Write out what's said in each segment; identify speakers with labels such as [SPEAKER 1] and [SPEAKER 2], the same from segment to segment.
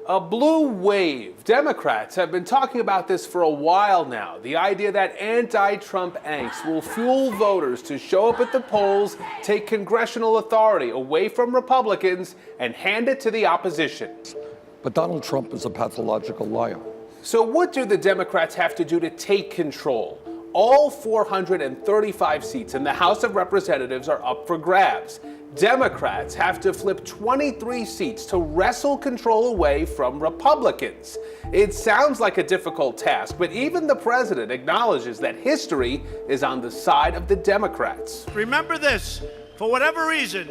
[SPEAKER 1] A blue wave. Democrats have been talking about this for a while now. The idea that anti-Trump angst will fuel voters to show up at the polls, take congressional authority away from Republicans, and hand it to the opposition.
[SPEAKER 2] But Donald Trump is a pathological liar.
[SPEAKER 1] So what do the Democrats have to do to take control? All 435 seats in the House of Representatives are up for grabs. Democrats have to flip 23 seats to wrestle control away from Republicans. It sounds like a difficult task, but even the president acknowledges that history is on the side of the Democrats.
[SPEAKER 3] Remember this, for whatever reason,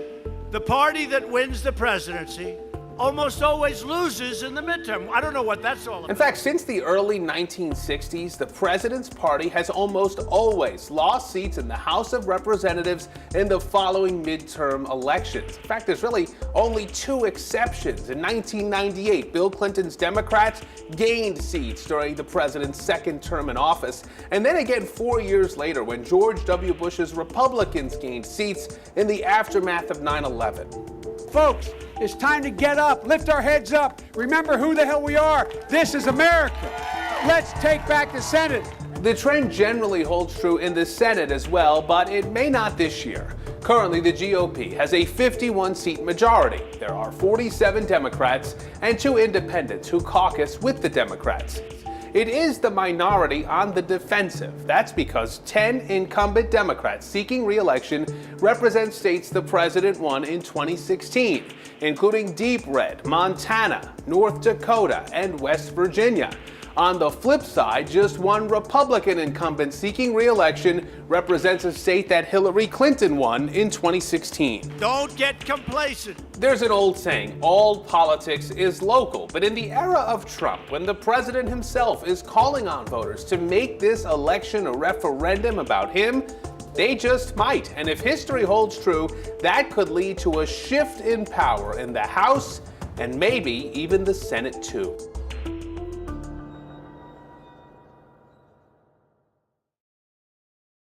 [SPEAKER 3] the party that wins the presidency almost always loses in the midterm. I don't know what that's all about.
[SPEAKER 1] In fact, since the early 1960s, the president's party has almost always lost seats in the House of Representatives in the following midterm elections. In fact, there's really only two exceptions. In 1998, Bill Clinton's Democrats gained seats during the president's second term in office, and then again 4 years later when George W. Bush's Republicans gained seats in the aftermath of 9/11.
[SPEAKER 4] Folks, it's time to get up, lift our heads up, remember who the hell we are. This is America. Let's take back the Senate.
[SPEAKER 1] The trend generally holds true in the Senate as well, but it may not this year. Currently, the GOP has a 51-seat majority. There are 47 Democrats and 2 independents who caucus with the Democrats. It is the minority on the defensive. That's because 10 incumbent Democrats seeking re-election represent states the president won in 2016, including Deep Red, Montana, North Dakota, and West Virginia. On the flip side, just one Republican incumbent seeking re-election represents a state that Hillary Clinton won in 2016.
[SPEAKER 3] Don't get complacent.
[SPEAKER 1] There's an old saying, all politics is local. But in the era of Trump, when the president himself is calling on voters to make this election a referendum about him, they just might. And if history holds true, that could lead to a shift in power in the House and maybe even the Senate too.